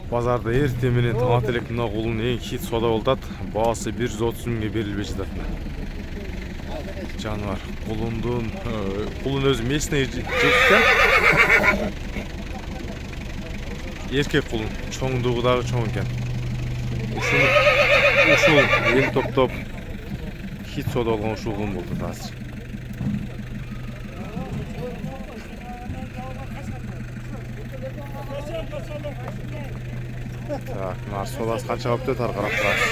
Базарда эртең менен таң элек мына кулун эң хит сода болот. Баасы 130 миңге берилбей жатат. Жаныбар кулун өзү местный жылкы. Эркек кулун чоңдугу дагы чоң экен. Ушул эл топтоп хит сода болгон ушул кулун болду азыр. Так, нар содасы канча болупту тар карап турабыз.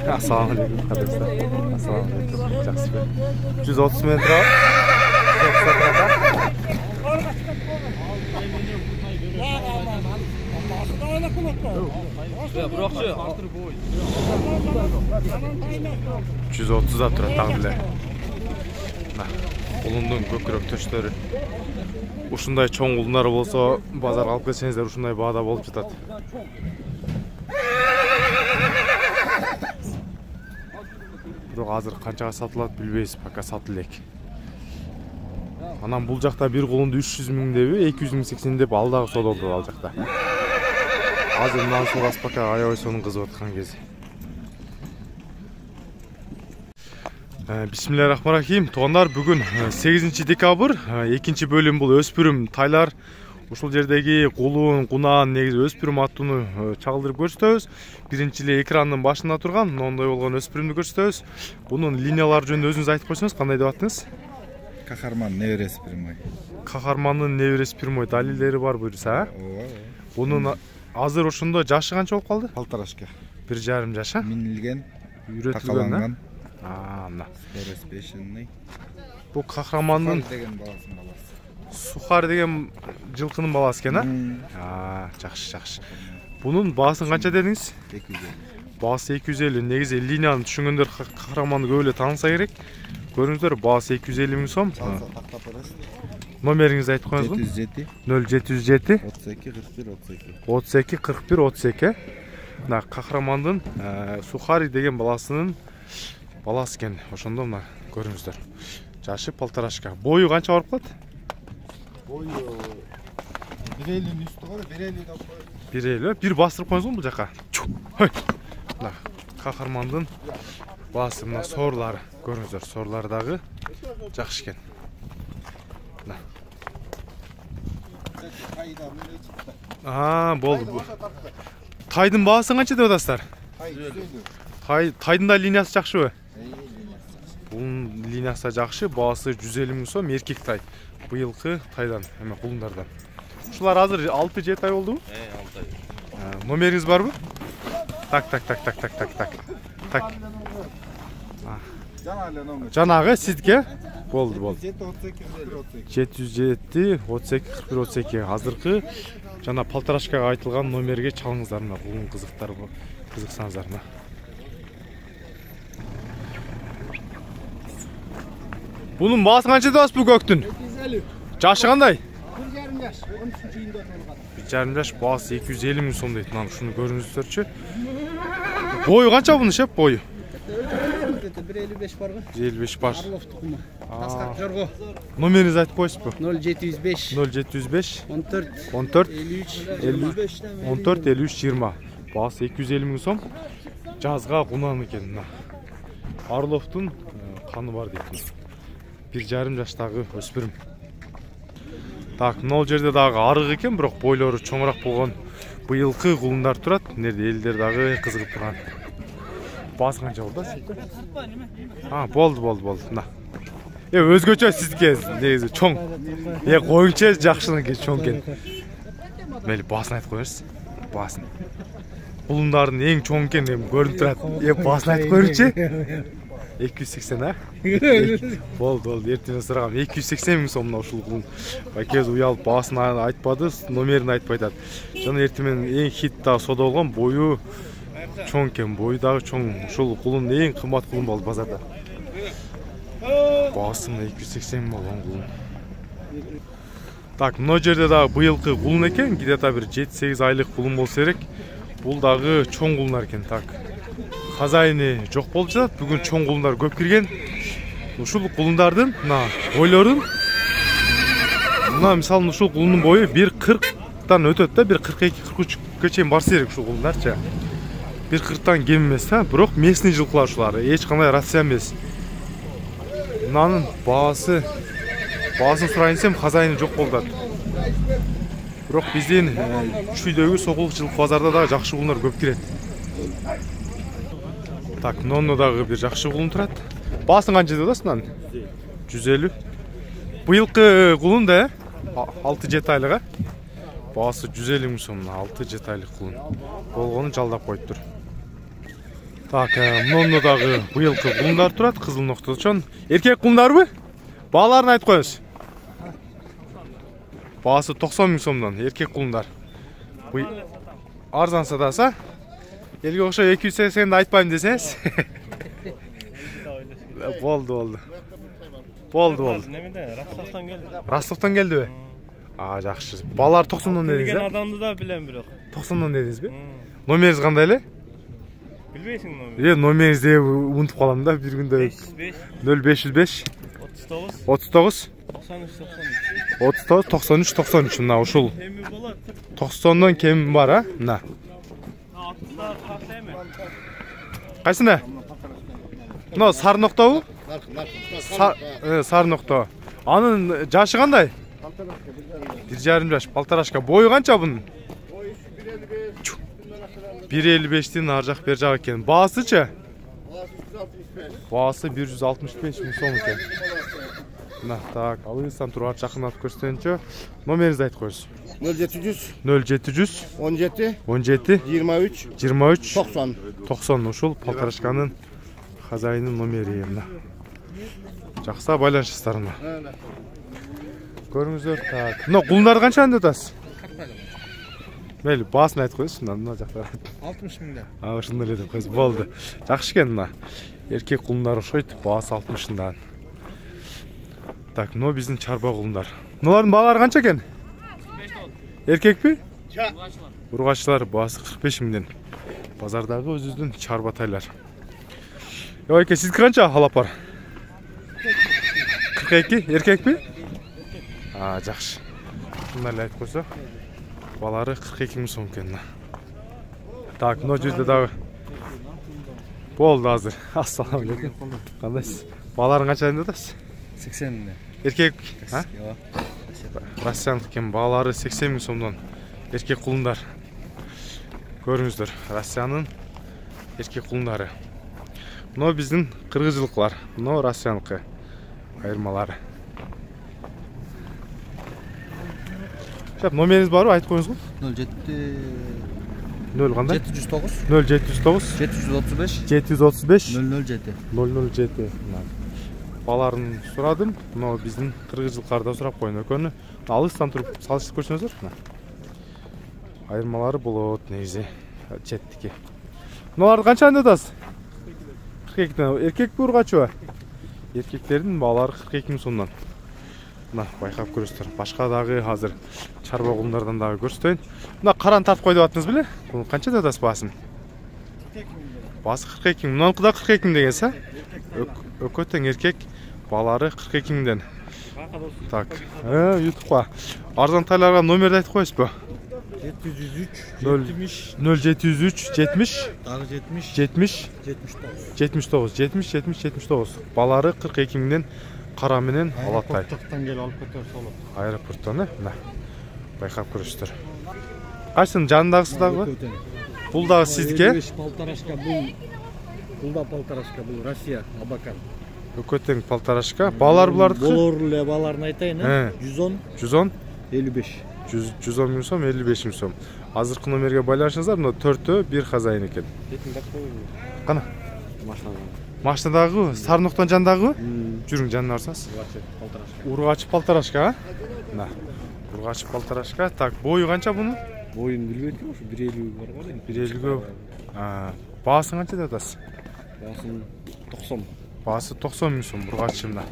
Assalamu alaikum arkadaşlar. Assalamu alaikum. Жақсы бе? 130 метр ал. Жүз отузда турат тагы эле. Кулундун көкүрөк төштөрү. Ушундай чоң кулундар болсо, базарга алып келсеңиздер ушундай баада болуп жатат. Бирок азыр канчага сатылат билбейбиз, пока сатылек. Анан бул жакта бир кулунду 300 миң деби, 200 миң 80 деп ал дагы сода болду ал жакта. Азыр мындан сурас пока аябай сонун кызып аткан кези. Бисмиллахиррахманиррахим. Туугандар, бүгүн 8 декабрь, 2 бөлүм бул өспүрүм тайлар. Ушул жердеги кулун, кунаан негизи өспүрүм аттууну чагылдырып көрсөтөбүз. Биринчи эле экрандын башында турган моундай болгон өспүрүмдү көрсөтөбүз. Бунун линиялары жөнүндө өзүңүз айтып койсоңуз, кандай деп аттыңыз? Кахарман неберesi Пирмой. Кахармандын неберesi Пирмой далилдери бар буюрса, Ооба. Бунун азыр ошондо жашы канча болуп калды? 1,5 1,5 жаша. Минилген, Үйрөтүлгөн. Мына. Бешинный. Бул кахрамандын деген баласы. Сухар деген жылкынын баласы экен, жакшы. Бунун баасын канча дедиңиз? 250. Баасы 250. Негизи линияны түшүнгөндөр кахраманды көп эле таанса керек. Көрүңүздөр, баасы 250 миң сом. Тактап бересиз. Номериңизди айтып коюңузбу? 07 07 32 41 32. Мына кахрамандын Сухари деген баласынын баласы экен. Ошондо мына көрүңүздөр. Жашы 1,5. Бою канча барып калат? Бою 1,50 үстү го, 1,50 деп коюп. 1,50. Бир бастырып коюңузбу бул жака. Мына кахармандын баласы, мына сорлары көрүңүздөр. Сорлары дагы жакшы экен. Мына. Болду. Тайдын баасы канча деп атасыздар? Тайдын да линиясы жакшыбы? Бунун линиясы жакшы, баасы 150 миң сом, эркек тай. Быйылкы тайдан, эме кулундардан. Ушулар азыр 6-7 ай болдубу? 6 ай. Номериңиз барбы? Так. Жанагы сизге болду. 707 32 41 32. Азыркы жана Полторашкага айтылган номерге чалыңыздар, мына кулун кызыксаңыздар. Bunun baası kança da bu göktün? 250. Jaşı kандай? 1,5 yaş. 13. yılda oturgan. 1,5 yaş, baası 250 ming so'm deydi. Mana shuni ko'ringizlarchi. Boyu kança bunun şep boyu? 1,55 bargı. 1,55 bar. Arlov tuxumu. Taskak jorgo. Numerinizi aytib qo'yasizmi? 0705 0705 14 14 53 14 53 20. Baası 250 ming so'm. Жазга кунан экен. Орловдун каны бар дейт. 1,5 жаштагы өспүрүм. Так, мына жерде дагы арык экен, бирок бойлору чоңураак болгон быйылкы кулундар турат. Нерде элдер дагы кызыгып турган. Баасы канча болду? Болду. Мына. Өзгөчө сизге негизи чоң. Коюңчу жакшыныкы чоң экен. Мели баасын айтып коерсиз. Баасын. Кулундардын эң чоң экен көрүнүп турат. Баасын айтып коюңчу. 280 а? Болду, эртең сурагам. 280 миң сом ушул кулун. Байкез уялып баасын айтпады, номерин айтпай атат. Жана эртең менен эң хит да сода болгон, бою чоң экен, бою дагы чоң. Ушул кулун эң кымбат кулун болду базарда. Баасын 280 миң болгон кулун. Так, мына жерде дагы быйылкы кулун экен, где-то бир 7-8 айлык кулун болсо керек. Бул дагы чоң кулундар экен. Так, хозяйыны жок болуп жатат. Бүгүн чоң кулундар көп кирген. Ушул кулундардын мына бойлорун мына мисалы ушул кулундун бою 1.40-тан өтөт да, 1.42-43-кө чейин барса керек ушул кулундарчы. 1.40-тан кем эмес, бирок местный жылкылар ушулар, эч кандай Россия эмес. Мынанын баасын сурайын десем, хозяйыны жок болуп атат. Бирок биздин Чүйдөгү Сокулук жылкы базарда дагы жакшы кулундар көп кирет. Так, мынаны дагы бир жакшы кулун турат. Баасын канча деп атасың анын? 150. Быйылкы кулун да 6-7 айлык, Баасы 150 миң сом, 6-7 айлык кулун. Болгонун жалдап коюптур. Так, мынаны дагы быйылкы кулундар турат, кызыл нокточон. Эркек кулундарбы? Бааларын айтып коюңуз. Баасы 90 миң сомдон эркек кулундар. Арзан сатаса, элге окшо 280 айтпайм десеңиз. Болду. Немеде? Ростовтан келди. Ростовтан келдиби? Жакшы. Балар 90дон дедиңиз Билген да? адамды да билем бирок. 90дон дедиңизби? Номериңиз кандай эле? Билбейсиң номер. Номериңизди унутуп калам да бир күндө. 0505 39 93 мына ушул. Эми болот. 90дон кем бар, мына. 60 калса эми. Кайсына? Мына сары ноктобу? Сары нокто. Анын жашы кандай? 1,5 жаш, полторашка. Бою канча бунун? 1,55'tin ар жак бер жак экен. Баасычы? Баасы 165 миң сом экен. Мына, так, алыстан туруп жакындатып көрсөтөнчү. Номериңизди айтып коюңуз. 0700 17 23 90 ушул полторашканын хозяйынын номери эмне. Жакса байланышасыздар мына. Көрүңүздөр, так. Мына кулундар канча деп атасыз? Мейли, баасын айтып коюңуз, мына жакта. 60 миңден. Ошондой эле деп коюңуз, болду. Жакшы экен мына. Эркек кулундар окшойт, баасы 60-дан. Так, мына биздин чарба кулундар. Мыналардын баалары канча экен? 45 Эркекпи? Ургачылар баасы 45 миңден. Базардагы өзүбүздүн чарбатайлар. Эке, сиздики канча алапар? 42 эркекпи? Жакшы. Мына эле айтып койсо, балары 42 миң сом экен. Так, мына жерде дагы болду азыр. Ассаламу алейкум. Кандайсыз? Баларын канча деп атасыз? 80 миңден. Эркек, Россиянлык экен, баалары 80 миң сомдон. Эркек кулундар. Көрүңүздөр, Россиянын эркек кулундары. Мына биздин кыргызчылыклар, мына Россиянлыкы айырмалары. Номериңиз барбы? Айтып коюңузгу. 07 кандай? 709 735 007. Баларын сурадым. Мына биздин кыргызчылыктарда сурап коюн экөнү. Алыстан туруп салыштырып көрсөңүздөр. Айырмалары болот негизи. Четтики. Мыналарды канча деп атасыз? 42ден. Эркекпи, ургачыбы? Эркектердин баалары 42 миң сомдон. Мына байкап көрөсүздөр. Башка дагы азыр чарба кулундардан дагы көрсөтөйүн. Мына каран тартып кой деп аттыңыз беле? Бул канча деп атасыз баасын? 42 миң. Баасы 42 миң. Мынаныкы да 42 миң дегенсиз, а? Экөө тең эркек, баалары 42 миңден. Так, ютубка арзан тайларга номерди айтып коесузбу? 0703 70 79. Балары 42 миңден кара менен алатай. Аэропорттан келип алып кетер соло. Аэропорттан, мына. Байкап көрүшүздөр. Кайсынын жанындагысы дагы? Бул дагы сиздики? Полторашка бул да полторашка, бул Россия, Абакан. Экөө тең полторашка. Баалар булардыкы? Болорлу бааларын айтайын, 110 55. 110 миң сом, 55 миң сом. Азыркы номерге байланышыңыздар, мына 4-тө 1 хозяин экен. Кана? Машинадагы, сары ноктонун жанындагы? Жүрүң жанына барсаңыз. Ургачы полторашка, мына. Ургачы полторашка. Так, бою канча бунун? Боюн билбейт экен, ушу 150 бар го. 150. Баасын канча деп атасыз? Баасын 90. Баасы 90 миң сом, ургачы мына.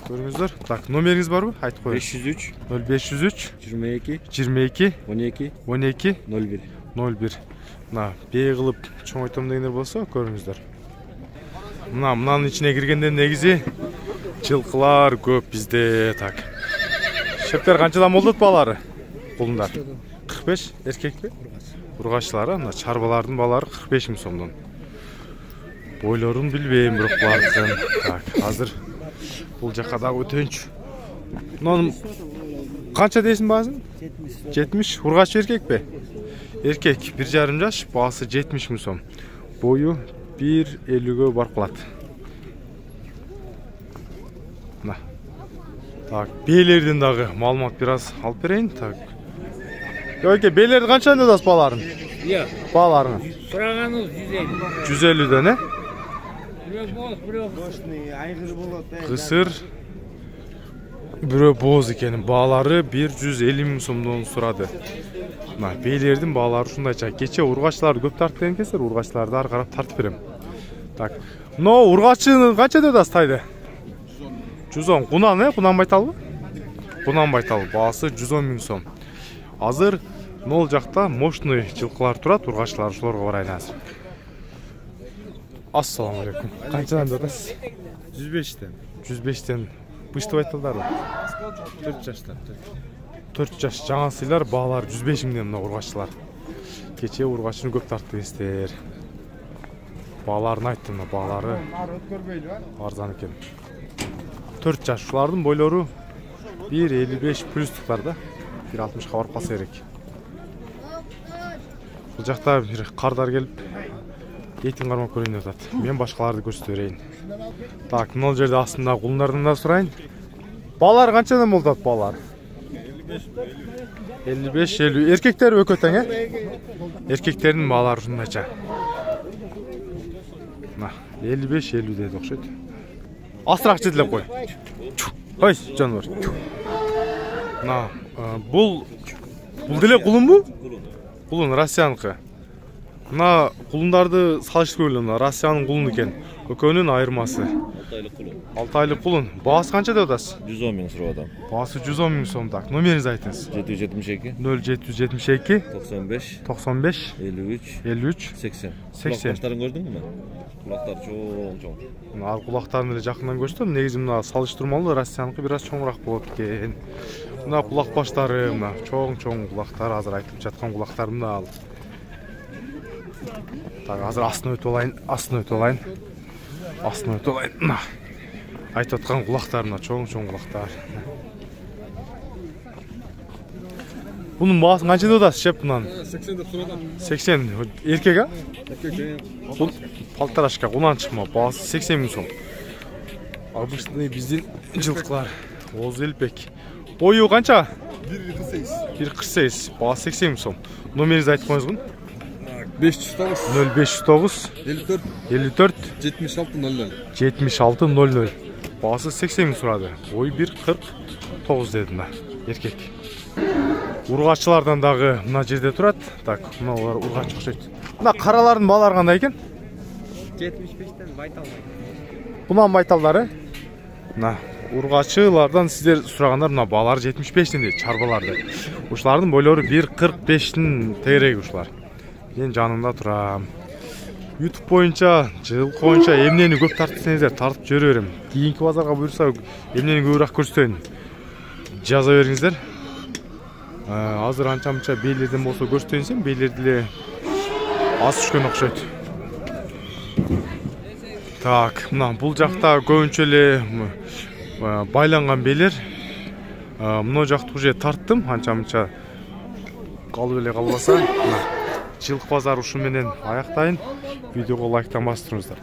Көрүңүздөр. Так, номериңиз барбы? Айтып коюңуз. 0503 22 12 01. Мына бей кылып чоңойтом дегендер болсо көрүңүздөр. мынаның içine киргенде негизи жылкылар көп бизде. Так. Шептер канчадан болду балары? Кулундар. 45 эркекпи? Ургачылары, мына чарбалардын балары 45 миң сомдон. Бойлорун билбейм, бирок булардын. Так, азыр бул жака дагы өтөнчү. Мунун канча дейсиң баасын? 70. Ургач эркекпи? Эркек 1,5 жаш, баасы 70 миң сом. Бою 1,50ге барып калат. Мына. Так, бейлерден дагы маалымат бир аз алып берейин. Так. Öyle beyleri kaçan ödəs baların? Yok. Balarını? Sırağınız 150. 150'den ne? Kısır. Bürö boz ikenin bağları 150 ming somdan suradı. Beylerдің bağları şundayça. Geçe urgaçlar köp tartıp degen keser, urgaçlarda ar qarap tartıp berem. Так. No, urgaçını kaça ödəs taydı? 110. Kunan ne? Kunan baytal mı? Kunan baytal. Bağısı 110 ming som. Азыр нол жакта мощный жылкылар турат, ургачылар ошолорго барайын азыр. Ассаламу алейкум. Канчадан дадасыз? 105'ten. 105'ten. Быштып айтылдарбы? 4 жаштан. 4 жаш жаңа сыйлар, баалар 105 миңден мына ургачылар. Кече ургачыны көп тартып деңиздер. Бааларын айттым, мына баалары арзан экен. 4 жаш, ушулардын бойлору 1,55 плюстуктар да. 1,60 барып калса керек. Бул жакта бир кардар келип, этин кармап көрөйүн деп атат. Мен башкаларды көрсөтө берейин. Так, мына жерде астында кулундардан да сурайын. Балар канчадан болду атат балар? 55-50. Эркектер өкөтөң, Эркектердин баалары ушундайча. Мына 55-50 деди окшойт. Астыраак жетилеп кой. Ой, жаныбар. Мына Бул деле кулунбу? Кулун Россияныкы. Мына кулундарды салыштырып көргөн, Россиянын кулуну экен. Экөөнүн айырмасы. 6 айлык кулун. 6 айлык кулун. Баасы канча деп атасыз? 110 миң сурап атам. Баасы 110 миң сом. Так, номериңизди айтыңыз. 772 0772 95 95 53 53 80. 80. Кулактарын көрдүңбү? Кулактар чоң. Ал кулактарын эле жакындан көрсөтөм. Негизи мына салыштырмалуу Россияныкы бир аз чоңураак болот экен. Мына кулак баштары, мына чоң кулактар, азыр айтып жаткан кулактарым да ал. Так, азыр астына өтүп алайын. Мына айтып аткан кулактар, мына чоң кулактар. Bunun baaсын канча деп атасыз, шеп мынан? 80 деп сурадым. 80. Эркек, а? Эркек. Бул полторашка, унан чыкма, баасы 80 миң сом. Обычный биздин жылкылар. Оз элпек. Бою канча? 1,48. Баасы 80 миң сом. Номериңизди айтып коюңузгун. 509 0509 54 76 00. 76 00. Баасы 80 миң сурады. Бой 1,49 деди мына эркек. Ургачылардан дагы мына жерде турат. Так, мына олар ургач окшойт. Мына каралардын баалары кандай экен? 75'ten baytal. Бунан байталдары. Мына ургачылардан сиздер сурагандар, мына баалары 75'тен дейт, чарбаларды. Ушулардын бойлору 1,45'тин тегереги ушулар. Мен жанында турам. YouTube боюнча, жылкы боюнча эмнени көп тартып десеңиздер, тартып жүрө берем. Кийинки базарга буйрса эмнени көбүрөөк көрсөтөйүн. Жаза бериңиздер. Азыр анча-мынча бейлерден болсо көрсөтөйүнсем, бейлерди эле аз түшкөн окшойт. Так, мына бул жакта көбүнчө эле байланган бейлер. Мына жакты уже тарттым, анча-мынча калып эле калбаса. Жылкы базар ушу менен аяктайын. Видеого лайктан басып туруңуздар.